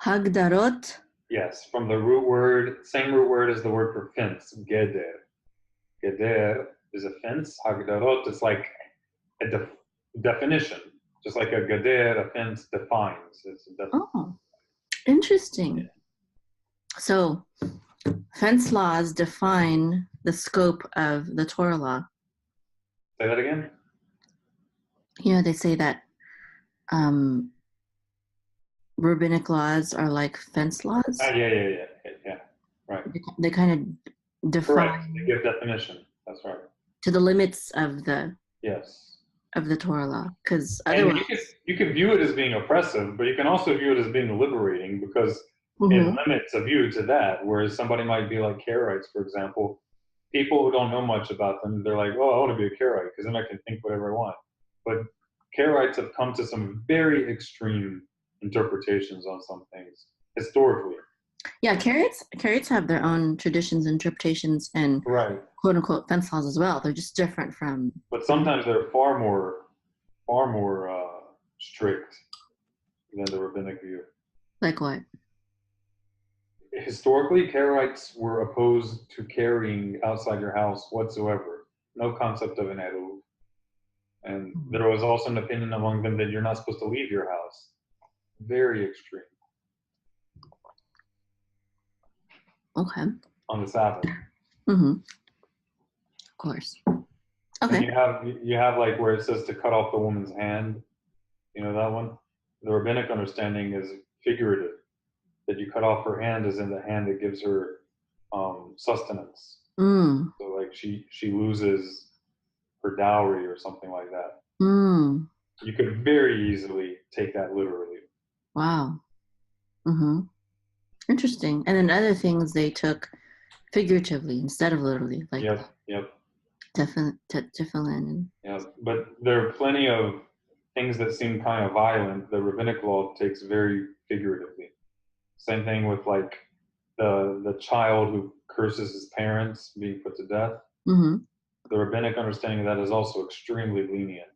Hagdarot. Yes, from the root word, same root word as the word for fence, geder. Geder is a fence. Hagdarot is like a definition, just like a geder, a fence defines. It's a Oh, interesting. So, fence laws define the scope of the Torah law. Say that again? They say that rabbinic laws are like fence laws. Yeah. Right. They kind of Correct. They define give definition. That's right. to the limits of the Yes. Torah law, because And otherwise, you can view it as being oppressive, but you can also view it as being liberating because it limits a view to that. Whereas somebody might be like Karaites, for example. People who don't know much about them, they're like, "Oh, I want to be a Karaite because then I can think whatever I want." But Karaites have come to some very extreme interpretations on some things historically. yeah, Karaites have their own traditions, interpretations, and Right. quote unquote fence laws as well. They're just different from. But sometimes they're far more strict than the rabbinic view. Like what? Historically, Karaites were opposed to carrying outside your house whatsoever. No concept of an eruv. And there was also an opinion among them that you're not supposed to leave your house. Very extreme. Okay. On the Sabbath. Mm-hmm. Of course. Okay. And you have like where it says to cut off the woman's hand. You know that one? The rabbinic understanding is figurative. That you cut off her hand is in the hand that gives her sustenance. Mm. So like she loses her dowry or something like that. Mm. You could very easily take that literally. Wow. Mm-hmm. Interesting. And then other things they took figuratively instead of literally, like Yep. tefillin. Yeah, but there are plenty of things that seem kind of violent. The rabbinic law takes very figuratively. Same thing with like the child who curses his parents being put to death. Mm-hmm. The rabbinic understanding of that is also extremely lenient.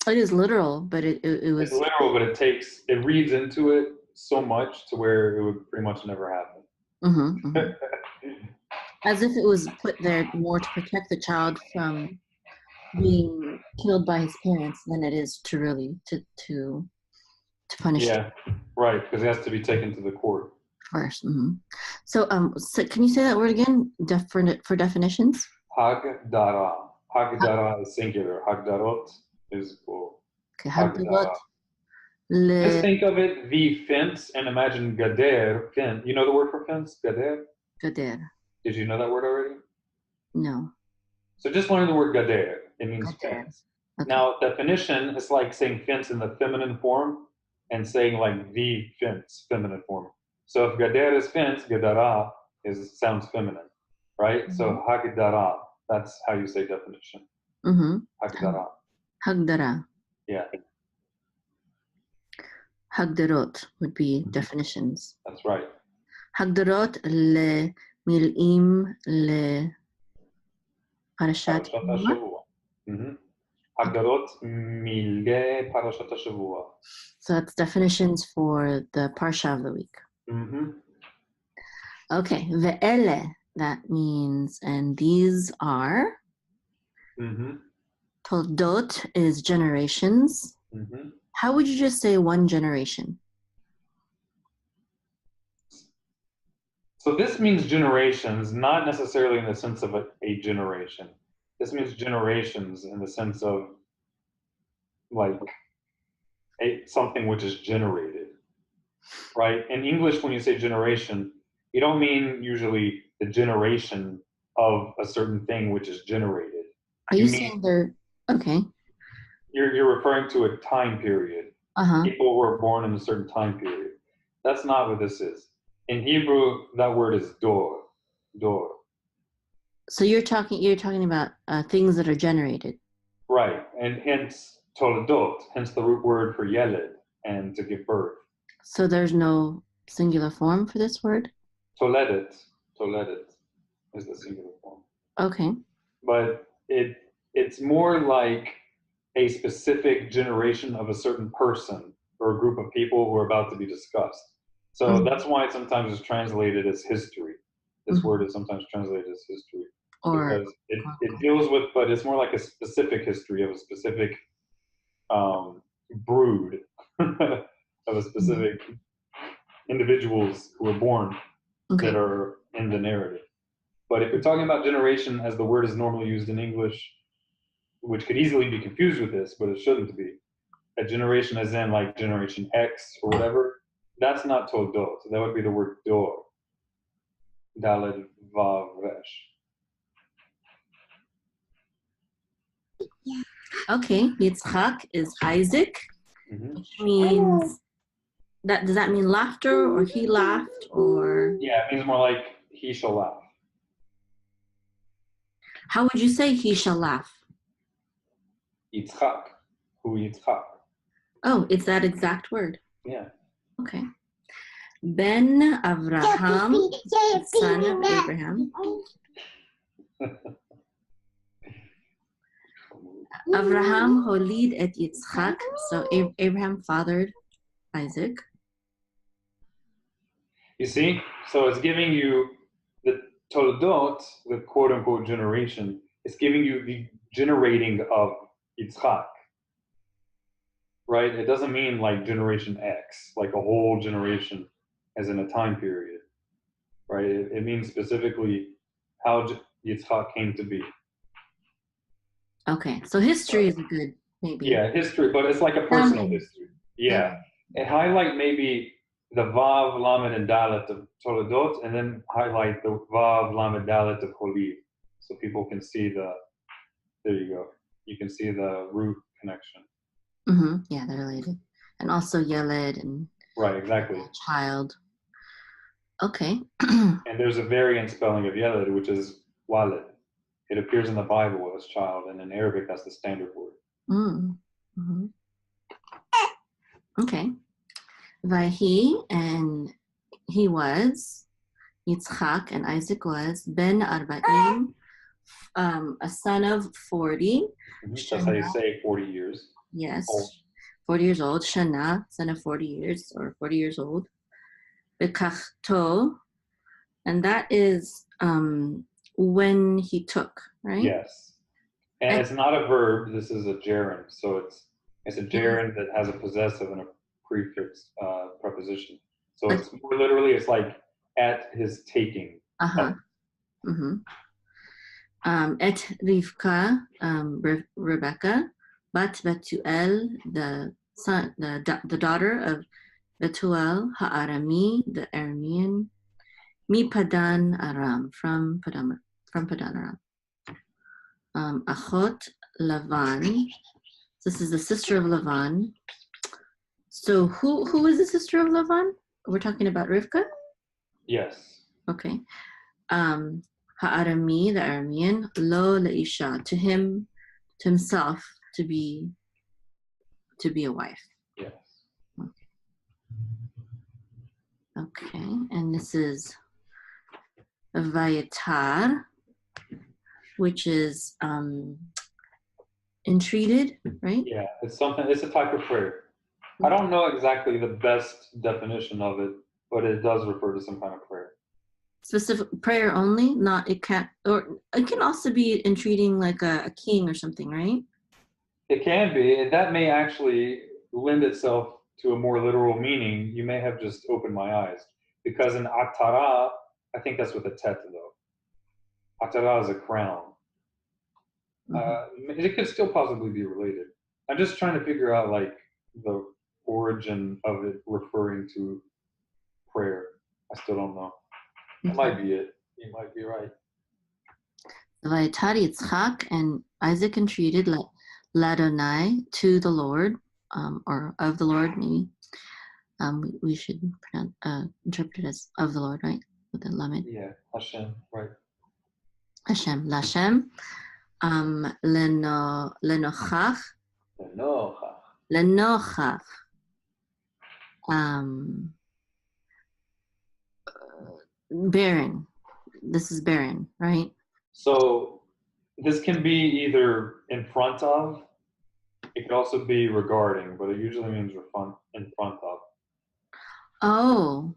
It is literal, but it was. It's literal, but it reads into it so much to where it would pretty much never happen. Mm-hmm, mm-hmm. As if it was put there more to protect the child from being killed by his parents than it is to really to punish. Yeah, right, because it has to be taken to the court first. Mm-hmm. So can you say that word again for definitions? Hagdara. Hagdara is singular. Hagdarot is plural. Okay, Hagdarot. Just think of it, the fence, and imagine gader, fence. You know the word for fence? Gader? Gader. Did you know that word already? No. So just learn the word gader. It means gader. fence. Okay. Now, definition is like saying fence in the feminine form and saying like the fence, feminine form. So if gader is fence, gadara sounds feminine, right? Mm-hmm. So hagdara, that's how you say definition. Mm-hmm. Hagdara. Hagdara. Yeah. Hagdarot would be definitions. That's right. Hagdarot למילאים לפרשת השבוע. הגדרות מילי פרשת השבוע. So that's definitions for the parsha of the week. Mm-hmm. Okay, ve'ele, that means, and these are. Mm-hmm. Toldot is generations. Mm-hmm. How would you just say one generation? So this means generations, not necessarily in the sense of a generation. This means generations in the sense of like something which is generated, right? In English, when you say generation, you don't mean usually the generation of a certain thing which is generated. Are you saying they're okay? You're referring to a time period. Uh-huh. People were born in a certain time period. That's not what this is. In Hebrew, that word is dor. Dor. So you're talking about things that are generated. Right, and hence toldot, hence the root word for yeled, and to give birth. So there's no singular form for this word? Toledet is the singular form. Okay. But it's more like a specific generation of a certain person or a group of people who are about to be discussed. So that's why it sometimes is translated as history. This word is sometimes translated as history because it deals with, but it's more like a specific history of a specific brood of a specific individuals who are born that are in the narrative. But if you're talking about generation as the word is normally used in English, which could easily be confused with this, but it shouldn't be. A generation as in like generation X or whatever, that's not Toldot. That would be the word Dor. Daled Vav Resh. Okay, Yitzchak is Isaac, which means that, does that mean laughter or he laughed or? Yeah, it means more like he shall laugh. How would you say he shall laugh? Yitzchak. Hu Yitzchak. Oh, it's that exact word. Yeah. Okay. Ben Avraham, son of Abraham. Avraham holid et Yitzchak. So Abraham fathered Isaac. You see? So it's giving you the Toldot, the quote unquote generation, it's giving you the generating of Yitzchak. Right? It doesn't mean like generation X, like a whole generation as in a time period. Right? It means specifically how Yitzchak came to be. Okay, so history is a good, maybe. Yeah, history, but it's like a personal history. Yeah. And highlight maybe the Vav, Lamed, and Dalet of Toledot, and then highlight the Vav, Lamed, Dalet of Holid. So people can see there you go. You can see the root connection. Yeah, they're related. And also Yeled and right, exactly. Child. Okay. And there's a variant spelling of Yeled, which is Walid. It appears in the Bible as child, and in Arabic, that's the standard word. Okay. Vahi, and he was, Yitzchak, and Isaac was, Ben Arba'im, a son of 40. That's how you say 40 years. Yes. Old. 40 years old. Shana, son of 40 years, or 40 years old. Bekachto, and that is when he took, right? Yes. And it's not a verb, this is a gerund. So it's a gerund that has a possessive and a prefix preposition. So it's more literally, it's like at his taking. Et Rivka, Rebecca, Bat Betuel, the son, the daughter of Betuel Ha'arami, the Aramean, Mi Padan Aram, from Padan Aram. Achot Lavan. This is the sister of Lavan. So who is the sister of Lavan? We're talking about Rivka? Yes. Okay. Ha'arami, the Aramean, Lo Leisha, to himself, to be a wife. Yes. Okay, and this is Vayatar, which is entreated, right? Yeah, it's a type of prayer. I don't know exactly the best definition of it, but it does refer to some kind of prayer. Specific prayer only, not it can't, or it can also be entreating like a king or something, right? It can be, and that may actually lend itself to a more literal meaning. You may have just opened my eyes, because in Atara, I think that's with a tet though. Atara is a crown. It could still possibly be related. I'm just trying to figure out like the origin of it referring to prayer. I still don't know. That might be it. You might be right. Vayatar Yitzchak, and Isaac entreated Ladonai, to the Lord, or of the Lord, maybe. We should interpret it as of the Lord, right? With the Lamed. Yeah, Hashem, right. Hashem, Lashem. Lenochach. Lenochach. Barren. This is barren, right? So this can be either in front of, It could also be regarding, but it usually means in front of. Oh,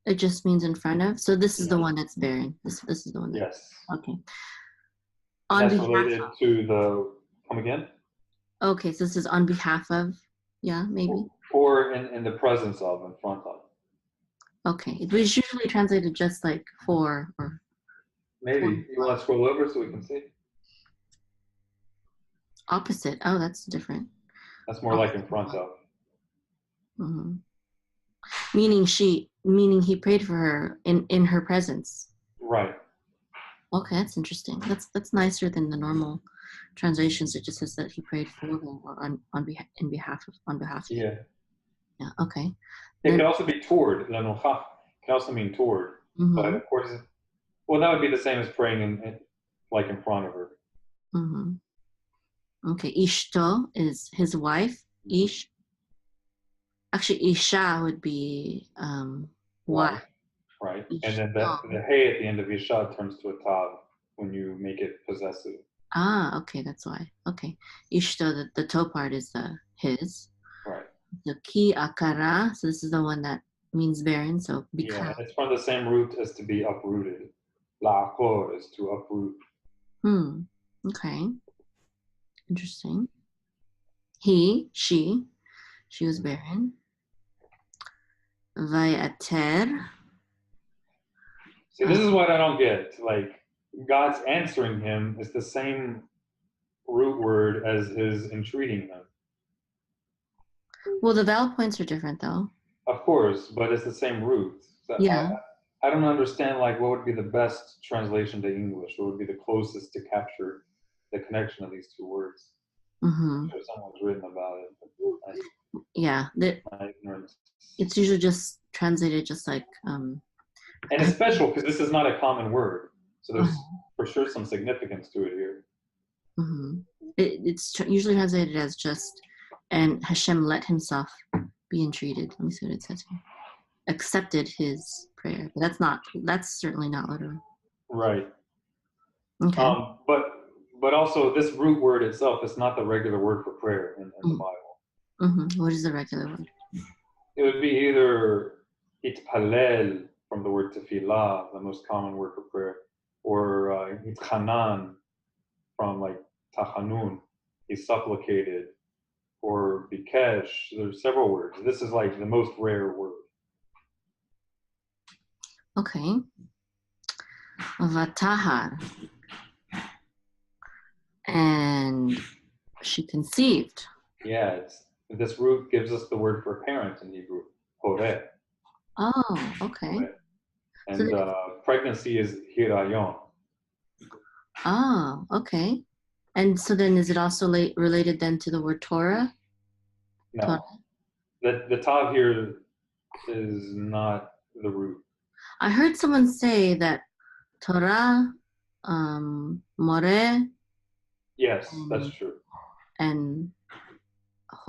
it just means in front of. So this is the Yeah. one that's bearing. This is the one that. Yes. Okay. And On that's behalf. related to the, come again? Okay, so this is on behalf of. Yeah, maybe. Or in the presence of, in front of. Okay, it was usually translated just like for or for Maybe. You want to scroll over so we can see? opposite. Oh, that's different. That's more like in front of. Mm-hmm. Meaning he prayed for her in her presence. Right. Okay, that's interesting. That's nicer than the normal translations. It just says that he prayed for her or on behalf in behalf of on behalf of. Yeah. Yeah. Okay. It Then. could also be toward. La nochach can also mean toward. But Mm-hmm. of course, well, that would be the same as praying like in front of her. Mm-hmm. Okay. Ishto is his wife. Ish. Actually, Isha would be wife. Wife. Right. And then Ishto. the hey at the end of Isha turns to a tav when you make it possessive. Ah, okay, that's why. Okay. Ishto, the toe part is his. Right. The ki akara, so this is the one that means barren, so Yeah, because. it's from the same root as to be uprooted. La'akor is to uproot. Okay. Interesting. She was barren. Vayater. See, this is what I don't get. Like, God's answering him is the same root word as his entreating him. Well, the vowel points are different though. Of course, but it's the same root. So Yeah. I don't understand, like, what would be the best translation to English? What would be the closest to capture the connection of these two words? Mm-hmm. I'm sure someone's written about it. Yeah. My ignorance. It's usually just translated just like And it's special because this is not a common word. So there's for sure some significance to it here. Mm-hmm. It's usually translated as just, and Hashem let himself be entreated. Let me see what it says here. Accepted his prayer. But that's certainly not literal. Right. Okay. But also this root word itself is not the regular word for prayer in the Bible. Mm-hmm. What is the regular word? It would be either itpalel from the word tefillah, the most common word for prayer, or itchanan from like tachanun, he supplicated, or bikesh. There's several words. This is like the most rare word. Okay. Vatahar. And she conceived. Yeah, this root gives us the word for parent in Hebrew, horeh. Oh, okay. And pregnancy is hirayon. Oh, okay. And so then is it also related then to the word Torah? No, Torah. the tav here is not the root. I heard someone say that Torah, more. Yes, that's true. And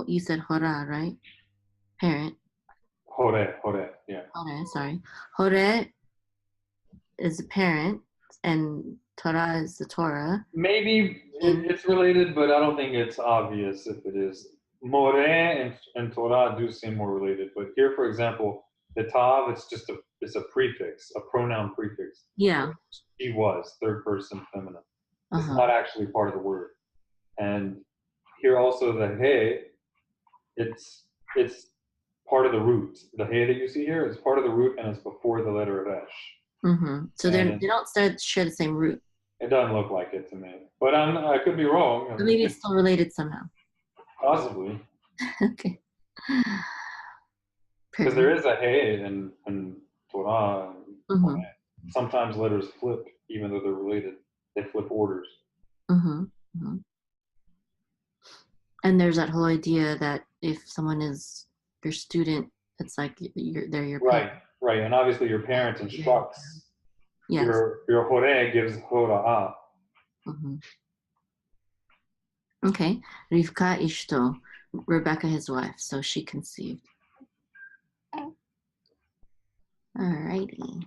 you said hora, right? Parent. Hore, yeah. Hore, sorry. Hore is a parent, and Torah is the Torah. Maybe it's related, but I don't think it's obvious if it is. More and Torah do seem more related, but here, for example, the tav, it's a prefix, a pronoun prefix. Yeah. She was third person feminine. It's Uh-huh. not actually part of the word. And here also the he, it's part of the root. The he that you see here is part of the root, and it's before the letter resh. Mm-hmm. So they don't share the same root. It doesn't look like it to me, but I could be wrong. But maybe it's still related somehow. Possibly. Okay. Because there is a hey in Torah. Mm-hmm. Sometimes letters flip, even though they're related. They flip orders. Mm-hmm. Mm-hmm. And there's that whole idea that if someone is your student, it's like they're your parent. Right. And obviously your parent instructs. Yes. Your hore gives hora'ah. Mm-hmm. Okay. Rivka ishto, Rebecca his wife, so she conceived. Alrighty.